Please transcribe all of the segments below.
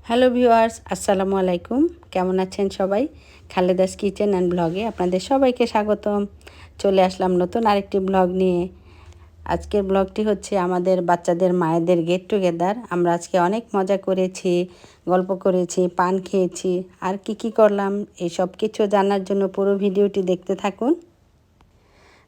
Hello viewers, আসসালামু আলাইকুম। কেমন আছেন সবাই? খালেদাস কিচেন অ্যান্ড ব্লগে আপনাদের সবাইকে স্বাগতম। চলে আসলাম নতুন আরেকটি ব্লগ নিয়ে। আজকের ব্লগটি হচ্ছে আমাদের বাচ্চাদের মায়েদের গেট টুগেদার। আমরা আজকে অনেক মজা করেছি, গল্প করেছি, পান খেয়েছি, আর কি করলাম এই সব কিছু জানার জন্য পুরো ভিডিওটি দেখতে থাকুন।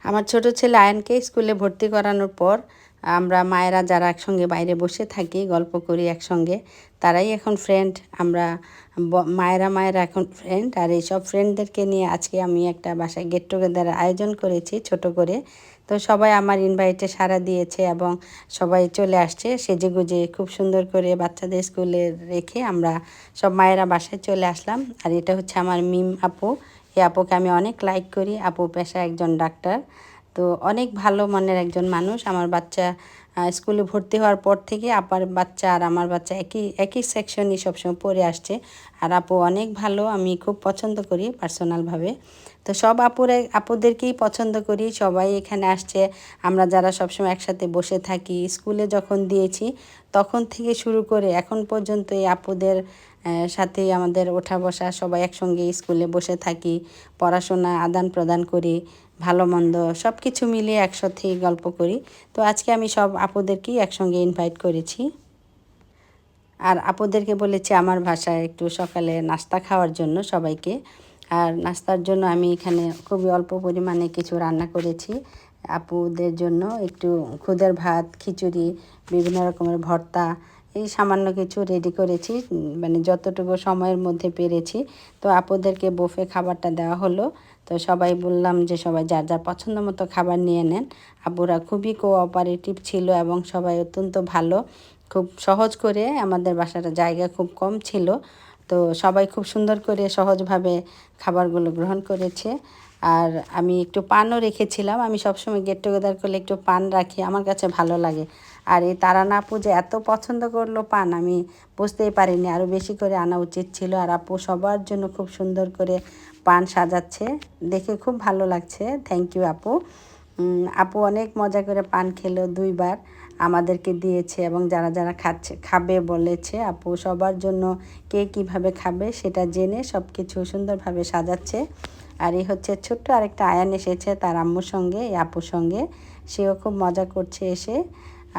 আমার ছোট ছেলে আয়নকে স্কুলে ভর্তি করানোর পর আমরা মায়েরা যারা একসঙ্গে বাইরে বসে থাকি, গল্প করি একসঙ্গে, তারাই এখন ফ্রেন্ড। আমরা মায়েরা এখন ফ্রেন্ড। আর এইসব ফ্রেন্ডদেরকে নিয়ে আজকে আমি একটা বাসায় গেট টুগেদার আয়োজন করেছি ছোট করে। তো সবাই আমার ইনভাইটে সাড়া দিয়েছে এবং সবাই চলে আসছে সেজেগুজে। খুব সুন্দর করে বাচ্চাদের স্কুলে রেখে আমরা সব মায়েরা বাসায় চলে আসলাম। আর এটা হচ্ছে আমার মিম আপু। এই আপুকে আমি অনেক লাইক করি। আপু পেশা একজন ডাক্তার, তো অনেক ভালো মনের একজন মানুষ। আমার বাচ্চা স্কুলে ভর্তি হওয়ার পর থেকে আপার বাচ্চা আর আমার বাচ্চা একই সেকশনই সবসময় পড়ে আসছে। আর আপু অনেক ভালো, আমি খুব পছন্দ করি পার্সোনালভাবে। তো সব আপুদেরকেই পছন্দ করি, সবাই এখানে আসছে। আমরা যারা সবসময় একসাথে বসে থাকি, স্কুলে যখন দিয়েছি তখন থেকে শুরু করে এখন পর্যন্ত এই আপুদের সাথেই আমাদের ওঠা বসা, সবাই একসঙ্গে স্কুলে বসে থাকি, পড়াশোনা আদান প্রদান করি, ভালো মন্দ সব কিছু মিলিয়ে একসাথেই গল্প করি। তো আজকে আমি সব আপুদেরকেই একসঙ্গে ইনভাইট করেছি। আর আপুদেরকে বলেছি আমার ভাষায় একটু সকালে নাস্তা খাওয়ার জন্য সবাইকে। আর নাস্তার জন্য আমি এখানে খুবই অল্প পরিমাণে কিছু রান্না করেছি। আপুদের জন্য একটু খুদের ভাত, খিচুড়ি, বিভিন্ন রকমের ভর্তা, এই সামান্য কিছু রেডি করেছি, মানে যতটুকু সময়ের মধ্যে পেরেছি। তো আপুদেরকে বুফে খাবারটা দেওয়া হলো। তো সবাই বললাম যে সবাই যার যার পছন্দ মতো খাবার নিয়ে নেন। আপুরা খুবই কোঅপারেটিভ ছিল এবং সবাই অত্যন্ত ভালো, খুব সহজ করে। আমাদের বাসাটা জায়গা খুব কম ছিল, তো সবাই খুব সুন্দর করে সহজভাবে খাবারগুলো গ্রহণ করেছে। আর আমি একটু পানও রেখেছিলাম। আমি সবসময় গেট টুগেদার করলে একটু পান রাখি, আমার কাছে ভালো লাগে। আর এই তারানা আপু যে এত পছন্দ করলো পান, আমি বুঝতেই পারিনি, আরও বেশি করে আনা উচিত ছিল। আর আপু সবার জন্য খুব সুন্দর করে পান সাজাচ্ছে, দেখে খুব ভালো লাগছে। থ্যাংক ইউ আপু। আপু অনেক মজা করে পান খেলো, 2বার আমাদেরকে দিয়েছে এবং যারা যারা খাবে বলেছে। আপু সবার জন্য কে কীভাবে খাবে সেটা জেনে সব কিছু সুন্দরভাবে সাজাচ্ছে। আর এই হচ্ছে ছোট্ট আরেকটা আয়ান এসেছে তার আম্মুর সঙ্গে, এই আপুর সঙ্গে, সেও খুব মজা করছে এসে।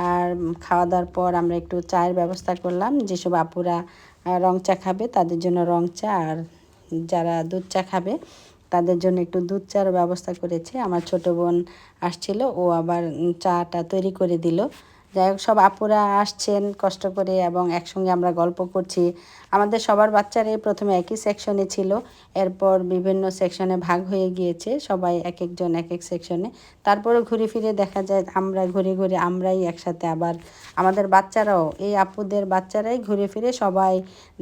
আর খাওয়া দাওয়ার পর আমরা একটু চায়ের ব্যবস্থা করলাম। যেসব আপুরা রং চা খাবে তাদের জন্য রং চা, আর যারা দুধ চা খাবে তাদের জন্য একটু দুধ চার ব্যবস্থা করেছে। আমার ছোট বোন আসছিল, ও আবার চাটা তৈরি করে দিল। যাই হোক, সব আপুরা আসছেন কষ্ট করে এবং একসঙ্গে আমরা গল্প করছি। আমাদের সবার বাচ্চারাই প্রথমে একই সেকশনে ছিল, এরপর বিভিন্ন সেকশনে ভাগ হয়ে গিয়েছে, সবাই এক একজন এক এক সেকশনে। তারপরে ঘুরে ফিরে দেখা যায় আমরা ঘুরে আমরাই একসাথে আবার আমাদের বাচ্চারাও, এই আপুদের বাচ্চারাই ঘুরে ফিরে সবাই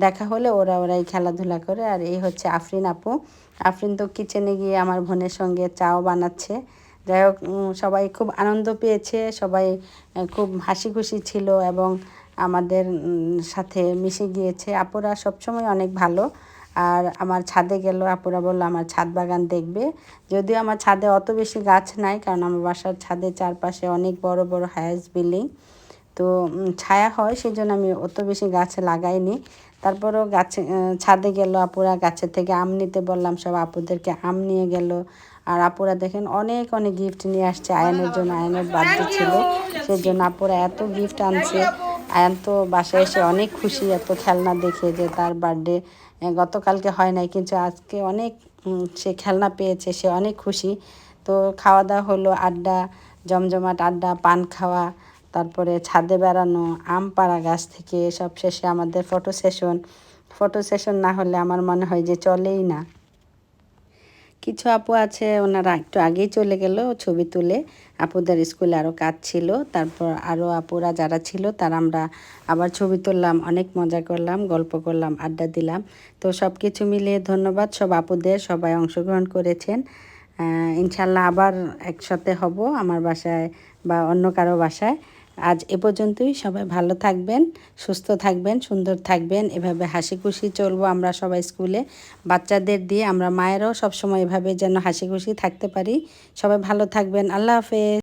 দেখা হলে ওরাই খেলাধুলা করে। আর এই হচ্ছে আফরিন আপু। আফরিন তো কিচেনে গিয়ে আমার বোনের সঙ্গে চাও বানাচ্ছে। যাই হোক, সবাই খুব আনন্দ পেয়েছে, সবাই খুব হাসি খুশি ছিল এবং আমাদের সাথে মিশে গিয়েছে। আপুরা সবসময় অনেক ভালো। আর আমার ছাদে গেল, আপুরা বললো আমার ছাদ বাগান দেখবে। যদিও আমার ছাদে অত বেশি গাছ নাই, কারণ আমার বাসার ছাদের চারপাশে অনেক বড় বড় হাউস বিল্ডিং, তো ছায়া হয়, সেই জন্য আমি অত বেশি গাছ লাগাইনি। তারপরেও ছাদে গেল আপুরা, গাছের থেকে আম নিতে বললাম, সব আপুদেরকে আম নিয়ে গেল। আর আপুরা দেখেন অনেক অনেক গিফট নিয়ে আসছে আয়নের জন্য। আয়নের বার্থডে ছিল, সেই জন্য আপুরা এত গিফট আনছে। আয়ন তো বাসায় এসে অনেক খুশি এত খেলনা দেখে, যে তার বার্থডে গতকালকে হয় নাই, কিন্তু আজকে অনেক সে খেলনা পেয়েছে, সে অনেক খুশি। তো খাওয়া দাওয়া হলো, আড্ডা, জমজমাট আড্ডা, পান খাওয়া, তারপরে ছাদে বেড়ানো, আম পাড়া গাছ থেকে, সব শেষে আমাদের ফটো সেশন না হলে আমার মনে হয় যে চলেই না। কিছু আপু আছে ওনারা একটু আগেই চলে গেল ছবি তুলে, আপুদের স্কুলে আরও কাজ ছিল। তারপর আরও আপুরা যারা ছিল তারা আমরা আবার ছবি তুললাম, অনেক মজা করলাম, গল্প করলাম, আড্ডা দিলাম। তো সব কিছু মিলিয়ে ধন্যবাদ সব আপুদের, সবাই অংশগ্রহণ করেছেন। ইনশাল্লাহ আবার একসাথে হব আমার বাসায় বা অন্য কারো বাসায়। আজ এ পর্যন্তই। সবাই ভালো থাকবেন, সুস্থ থাকবেন, সুন্দর থাকবেন, এভাবে হাসি খুশি চলবো আমরা সবাই স্কুলে। বাচ্চাদের দিয়ে আমরা মায়েরাও সবসময় এভাবে যেন হাসি খুশি থাকতে পারি। সবাই ভালো থাকবেন। আল্লাহ হাফেজ।